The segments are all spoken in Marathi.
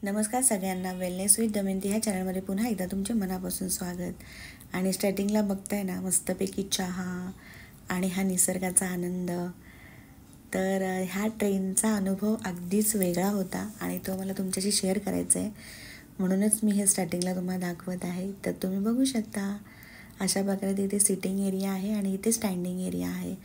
नमस्कार सगळ्यांना, वेलनेस विथ दमयंती ह्या चॅनलमध्ये पुन्हा एकदा तुमचे मनापासून स्वागत. आणि स्टार्टिंगला बघताय ना मस्तपैकी चहा आणि हा निसर्गाचा आनंद. तर ह्या ट्रेनचा अनुभव अगदीच वेगळा होता आणि तो मला तुमच्याशी शेअर करायचा आहे, म्हणूनच मी हे स्टार्टिंगला तुम्हाला दाखवत आहे. तर तुम्ही बघू शकता अशा प्रकारे तिथे सिटिंग एरिया आहे आणि इथे स्टँडिंग एरिया आहे.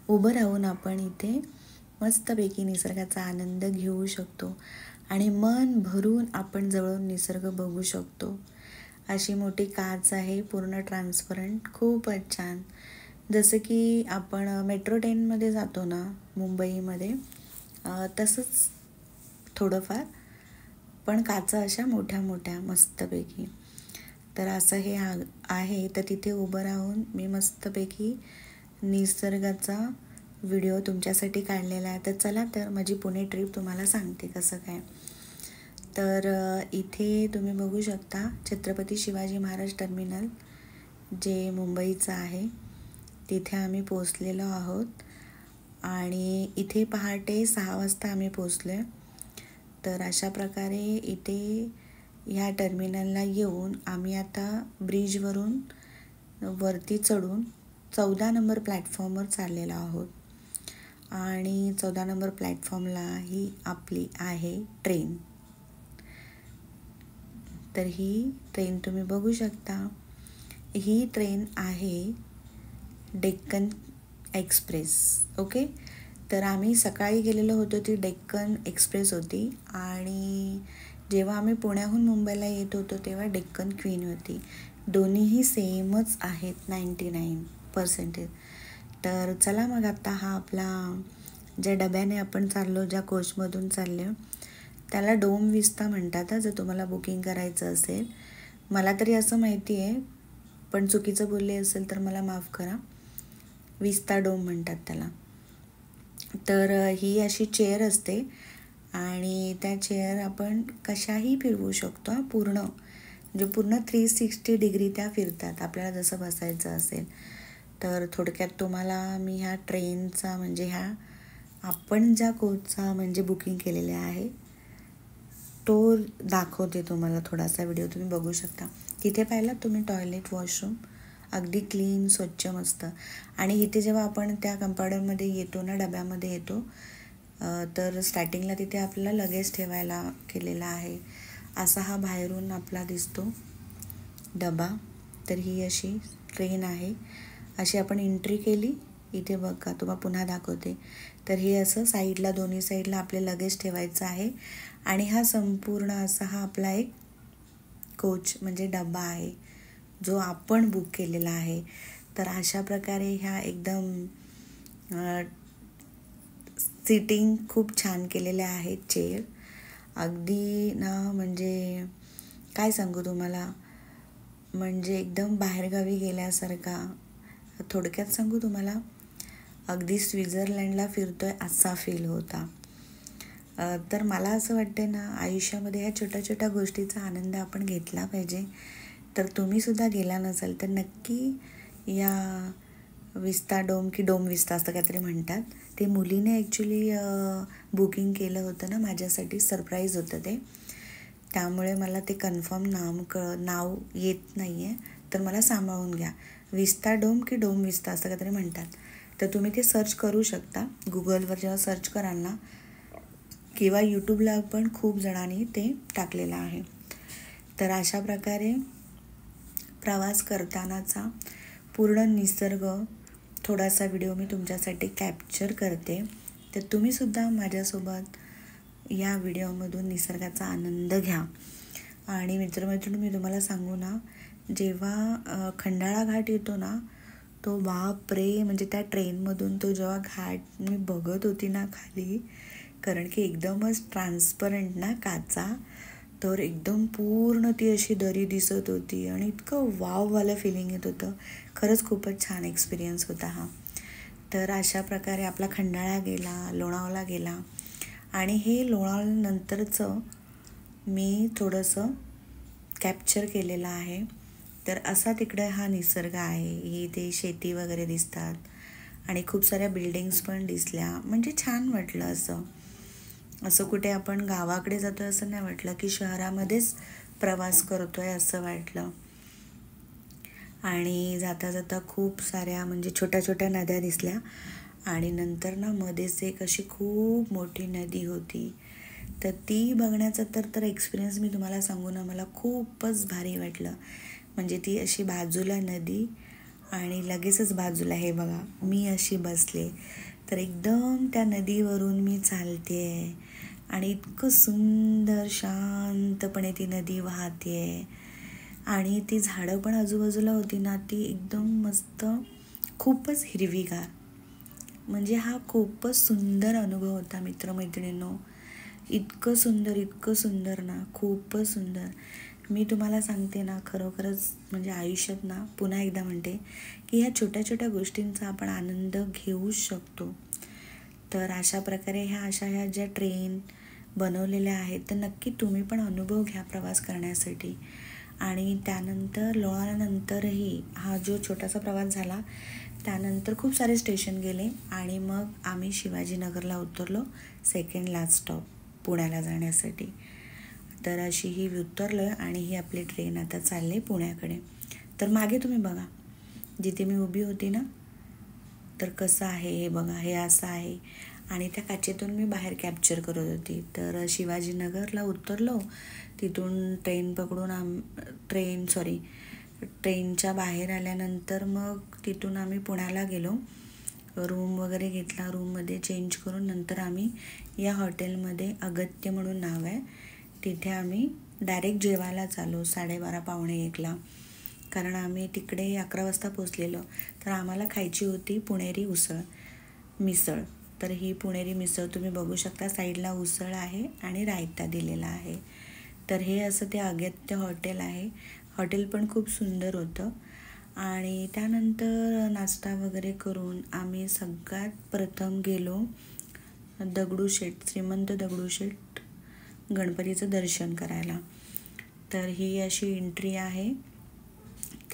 उभं राहून आपण इथे मस्तपैकी निसर्गाचा आनंद घेऊ शकतो आणि मन भरून आपण जवळून निसर्ग बघू शकतो. अशी मोठी काच आहे, पूर्ण ट्रान्सपरंट, खूपच छान. जसं की आपण मेट्रो ट्रेनमध्ये जातो ना मुंबईमध्ये, तसंच थोडंफार, पण काचा अशा मोठ्या मोठ्या मस्तपैकी. तर असं हे आहे. तर तिथे उभं राहून मी मस्तपैकी निसर्गाचा व्हिडिओ तुमच्यासाठी काढलेला आहे. तर चला, तर माझी पुणे ट्रिप तुम्हाला सांगते कसं काय. तर इथे तुम्ही बघू शकता छत्रपती शिवाजी महाराज टर्मिनल, जे मुंबईचं आहे, तिथे आम्ही पोचलेलो आहोत. आणि इथे पहाटे 6 वाजता आम्ही पोचलो आहे. तर अशा प्रकारे इथे ह्या टर्मिनलला येऊन आम्ही आता ब्रिजवरून वरती चढून 14 नंबर प्लॅटफॉर्मवर चाललेलो आहोत. आणि 14 नंबर प्लॅटफॉर्मला ही आपली आहे ट्रेन. तर ही ट्रेन तुम्ही बघू शकता. ही ट्रेन आहे डेक्कन एक्सप्रेस. ओके. तर आम्ही सकाळी गेलेलो होतो, ती डेक्कन एक्सप्रेस होती. आणि जेव्हा आम्ही पुण्याहून मुंबईला येत होतो तेव्हा डेक्कन क्वीन होती. दोन्हीही सेमच आहेत 99%. तर चला मग, आता हा आपला ज्या डब्याने आपण चाललो, ज्या कोचमधून चाललो, त्याला डोम विस्ता म्हणतात. जर तुम्हाला बुकिंग करायचं असेल, मला तरी असं माहिती आहे, पण चुकीचं बोलले असेल तर मला माफ करा. विस्ता डोम म्हणतात त्याला. तर ही अशी चेअर असते आणि त्या चेअर आपण कशाही फिरवू शकतो. पूर्ण 360 डिग्री त्या फिरतात, आपल्याला जसं बसायचं असेल. तर थोडक्यात तुम्हाला मी ह्या ट्रेनचा म्हणजे ह्या आपण ज्या कोचचा म्हणजे बुकिंग केलेले आहे तो दाखवते तुम्हाला. थोडासा व्हिडिओ तुम्ही बघू शकता. तिथे पाहिलं तुम्ही टॉयलेट, वॉशरूम अगदी क्लीन, स्वच्छ, मस्त. आणि इथे जेव्हा आपण त्या कंपार्टमेंटमध्ये येतो ना, डब्यामध्ये येतो, तर स्टार्टिंगला तिथे आपल्याला लगेज ठेवायला केलेला आहे. असा हा बाहेरून आपला दिसतो डबा. तर ही अशी ट्रेन आहे. अशी आपण एंट्री केली, इथे बघा, तुम्हाला पुन्हा दाखवते. तर हे असं साईडला, दोन्ही साईडला आपले लगेज ठेवायचं आहे. आणि हा संपूर्ण असा हा आपला एक कोच म्हणजे डबा आहे, जो आपण बुक केलेला आहे. तर अशा प्रकारे ह्या एकदम सिटिंग खूप छान केलेल्या आहेत चेअर. अगदी ना, म्हणजे काय सांगू तुम्हाला, म्हणजे एकदम बाहेरगावी गेल्यासारखा. थोडक्यात सांगू तुम्हाला, अगदी स्वित्झर्लंडला फिरतोय असा फील होता. तर मला असं वाटते ना, आयुष्यामध्ये ह्या छोट्या छोट्या गोष्टीचा आनंद आपण घेतला पाहिजे. तर तुम्हीसुद्धा गेला नसाल तर नक्की या विस्ता डोम की डोम विस्ता असं काहीतरी म्हणतात, ते मुलीने ॲक्च्युली बुकिंग केलं होतं ना माझ्यासाठी. सरप्राईज होतं ते, त्यामुळे मला ते कन्फर्म नाव येत नाही आहे, तर मला सांभाळून घ्या. विस्ता डोम की डोम विस्ता असं काहीतरी म्हणतात. तर तुम्ही ते सर्च करू शकता गुगलवर. जेव्हा सर्च कराल ना, किंवा यूट्यूबला पण खूप जणांनी ते टाकलेलं आहे. तर अशा प्रकारे प्रवास करतानाचा पूर्ण निसर्ग थोडासा व्हिडिओ मी तुमच्यासाठी कॅप्चर करते. तर तुम्हीसुद्धा माझ्यासोबत या व्हिडिओमधून निसर्गाचा आनंद घ्या. आणि मित्रमैत्रिणी, मी तुम्हाला सांगू ना, जेव्हा खंडाळा घाट येतो ना, तो बापरे, म्हणजे त्या ट्रेनमधून तो जेव्हा घाट मी बघत होती ना खाली, कारण की एकदमच ट्रान्सपरंट ना काचा, तर एकदम पूर्ण ती अशी दरी दिसत होती आणि इतकं वाववालं फिलिंग येत होतं. खरंच खूपच छान एक्सपिरियन्स होता हा. तर अशा प्रकारे आपला खंडाळा गेला, लोणावळा गेला. आणि हे लोणावळ्यानंतरचं मी थोडंसं कॅप्चर केलेलं आहे. तर असा तिकडे हा निसर्ग आहे. इथे शेती वगैरे दिसतात आणि खूप साऱ्या बिल्डिंग्स पण दिसल्या, म्हणजे छान वाटलं असं. असं कुठे आपण गावाकडे जातोय असं नाही वाटलं, की शहरामध्येच प्रवास करतोय असं वाटलं. आणि जाता जाता खूप साऱ्या म्हणजे छोट्या छोट्या नद्या दिसल्या आणि नंतर ना मध्येच एक अशी खूप मोठी नदी होती. तर ती बघण्याचा तर एक्सपिरियन्स मी तुम्हाला सांगू ना, मला खूपच भारी वाटलं. म्हणजे ती अशी बाजूला नदी आणि लगेचच बाजूला हे बघा मी अशी बसले, तर एकदम त्या नदीवरून मी चालते आहे आणि इतकं सुंदर शांतपणे ती नदी वाहते आहे. आणि ती झाडं पण आजूबाजूला होती ना, ती एकदम मस्त, खूपच हिरवीगार. म्हणजे हा खूपच सुंदर अनुभव होता मित्रमैत्रिणींनो. इतकं सुंदर ना, खूपच सुंदर. मी तुम्हाला सांगते ना, खरोखरच म्हणजे आयुष्यात ना, पुन्हा एकदा म्हणते की ह्या छोट्या छोट्या गोष्टींचा आपण आनंद घेऊच शकतो. तर अशा प्रकारे ह्या ज्या ट्रेन बनवलेल्या आहेत, तर नक्की तुम्ही पण अनुभव घ्या प्रवास करण्यासाठी. आणि त्यानंतर लोणावळ्यानंतरही हा जो छोटासा प्रवास झाला, त्यानंतर खूप सारे स्टेशन गेले आणि मग आम्ही शिवाजीनगरला उतरलो, सेकंड लास्ट स्टॉप पुण्याला जाण्यासाठी. तर अशी ही उतरलो आणि ही आपली ट्रेन आता चालली पुण्याकडे. तर मागे तुम्ही बघा, जिथे मी उभी होती ना, तर कसं आहे हे बघा, हे असं आहे. आणि त्या काचेतून मी बाहेर कॅप्चर करत होती. तर शिवाजीनगरला उतरलो, तिथून ट्रेन पकडून ट्रेनच्या बाहेर आल्यानंतर मग तिथून आम्ही पुण्याला गेलो. रूम वगैरे घेतला, रूममध्ये चेंज करून नंतर आम्ही या हॉटेलमध्ये, अगत्य म्हणून नाव आहे, तिथे आम्ही डायरेक्ट जेवायलाच आलो 12:30 पावणे 1ला. कारण आम्ही तिकडे 11 वाजता पोचलेलो. तर आम्हाला खायची होती पुणेरी मिसळ. तर ही पुणेरी मिसळ तुम्ही बघू शकता, साईडला उसळ आहे आणि रायता दिलेला आहे. तर हे असं ते अगत्य हॉटेल आहे. हॉटेल पण खूप सुंदर होतं. आणि त्यानंतर नाश्ता वगैरे करून आम्ही सगळ्यात प्रथम गेलो श्रीमंत दगडूशेठ गणपतीचं दर्शन करायला. तर ही अशी एंट्री आहे.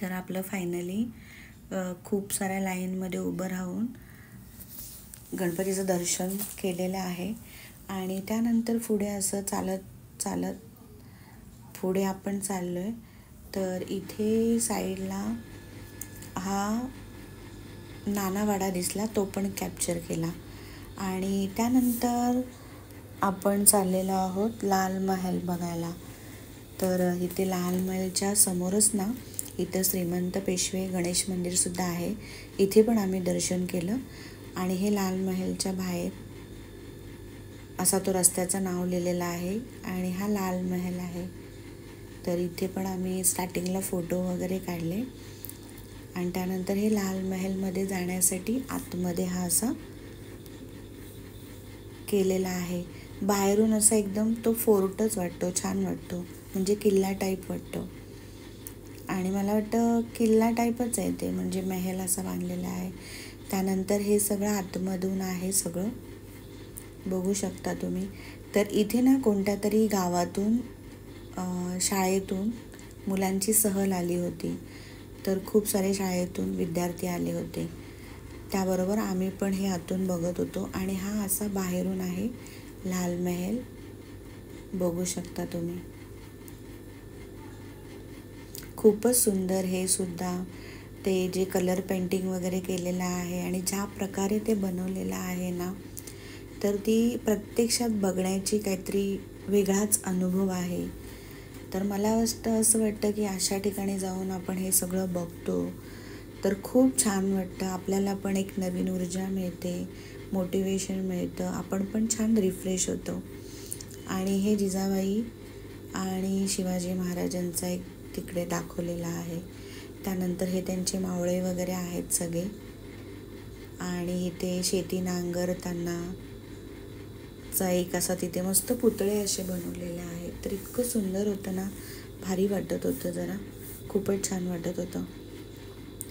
तर आपलं फायनली खूप साऱ्या लाईनमध्ये उभं राहून गणपतीचं दर्शन केलेलं आहे. आणि त्यानंतर पुढे असं चालत पुढे आपण चाललो आहे. तर इथे साईडला हा नानावाडा दिसला, तो पण कॅप्चर केला. आणि त्यानंतर आपण चाललेलो आहोत लाल महल बघायला. तर इथे लाल महलच्या समोरच ना, इथं श्रीमंत पेशवे गणेश मंदिरसुद्धा आहे. इथे पण आम्ही दर्शन केलं. आणि हे लाल महलच्या बाहेर असा तो रस्त्याचं नाव लिहिलेलं आहे आणि हा लाल महल आहे. तर इथे पण आम्ही स्टार्टिंगला फोटो वगैरे काढले. आणि त्यानंतर हे लाल महलमध्ये जाण्यासाठी आतमध्ये हा असा केलेला आहे. बाहेरून असा एकदम तो फोर्टच वाटतो, छान वाटतो, म्हणजे किल्ला टाईप वाटतो. आणि मला वाटतं किल्ला टाईपच आहे ते, म्हणजे महल असा बांधलेला आहे. त्यानंतर हे सगळं आतमधून आहे, सगळं बघू शकता तुम्ही. तर इथे ना कोणत्या तरी गावातून शाळेतून मुलांची सहल आली होती. तर खूप सारे शाळेतून विद्यार्थी आले होते. त्याबरोबर आम्ही पण हे आतून बघत होतो. आणि हा असा बाहेरून आहे लाल महल, बघू शकता तुम्ही. खूपच सुंदर हे सुद्धा. ते जे कलर पेंटिंग वगैरे केलेलं आहे आणि ज्या प्रकारे ते बनवलेलं आहे ना, तर ती प्रत्यक्षात बघण्याची काहीतरी वेगळाच अनुभव आहे. तर मला असं वाटतं की अशा ठिकाणी जाऊन आपण हे सगळं बघतो तर खूप छान वाटतं. आपल्याला पण एक नवीन ऊर्जा मिळते, मोटिवेशन मिळतं, आपण पण छान रिफ्रेश होतो. आणि हे जिजाबाई आणि शिवाजी महाराजांचा एक तिकडे दाखवलेला आहे. त्यानंतर हे त्यांचे मावळे वगैरे आहेत सगळे. आणि इथे शेती नांगरताना एक असा तिथे मस्त पुतळे असे बनवलेले आहेत. तर इतकं सुंदर होतं ना, भारी वाटत होतं, जरा खूपच छान वाटत होतं.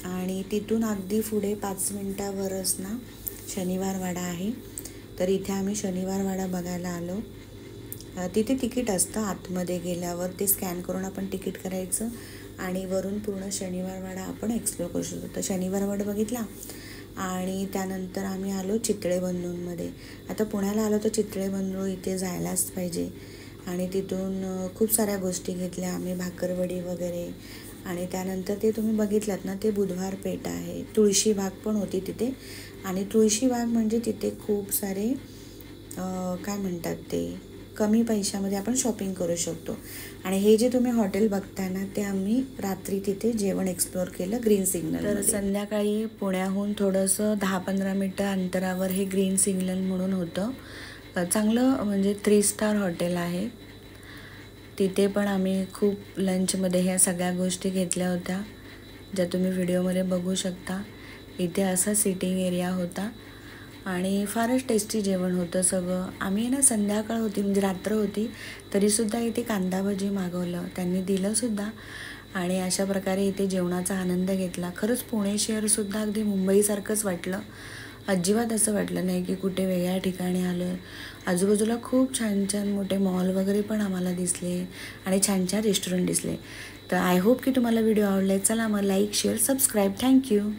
आणि तिथून अगदी पुढे 5 मिनिटावरच ना शनिवार वाडा आहे. तर इथे आम्ही शनिवार वाडा बघायला आलो. तिथे तिकीट असतं, आतमध्ये गेल्यावर ते स्कॅन करून आपण तिकीट करायचं आणि वरून पूर्ण शनिवार वाडा आपण एक्सप्लोर करू शकतो. तर शनिवार वाडा बघितला आणि त्यानंतर आम्ही आलो चितळेबंधूंमध्ये. आता पुण्याला आलो तर चितळेबंधू इथे जायलाच पाहिजे. आणि तिथून खूप साऱ्या गोष्टी घेतल्या आम्ही, भाकरवडी वगैरे. आणि त्यानंतर ते तुम्ही बघितलात ना, ते बुधवार पेठ आहे. तुळशीबाग पण होती तिथे. आणि तुळशीबाग म्हणजे तिथे खूप सारे काय म्हणतात ते, कमी पैशामध्ये आपण शॉपिंग करू शकतो. आणि हे जे तुम्ही हॉटेल बघताय ना, ते आम्ही रात्री तिथे जेवण एक्सप्लोअर केलं ग्रीन सिग्नल. तर संध्याकाळी पुण्याहून थोडंसं 10-15 मिनटं अंतरावर हे ग्रीन सिग्नल म्हणून होतं. चांगलं म्हणजे 3 स्टार हॉटेल आहे. तिथे पण आम्ही खूप लंचमध्ये ह्या सगळ्या गोष्टी घेतल्या होत्या, ज्या तुम्ही व्हिडिओमध्ये बघू शकता. इथे असा सिटिंग एरिया होता आणि फारच टेस्टी जेवण होतं सगळं. आम्ही ना संध्याकाळ होती म्हणजे रात्र होती तरीसुद्धा इथे कांदा भजी मागवलं, त्यांनी दिलंसुद्धा. आणि अशा प्रकारे इथे जेवणाचा आनंद घेतला. खरंच पुणे शहरसुद्धा अगदी मुंबईसारखंच वाटलं. अजिबात असं वाटलं नाही की कुठे वेगळ्या ठिकाणी आलो आहे. आजूबाजूला खूप छान छान मोठे मॉल वगैरे पण आम्हाला दिसले आणि छान छान रेस्टॉरंट दिसले. तर आय होप की तुम्हाला व्हिडिओ आवडला. चला मग लाईक, शेअर, सबस्क्राईब. थँक्यू.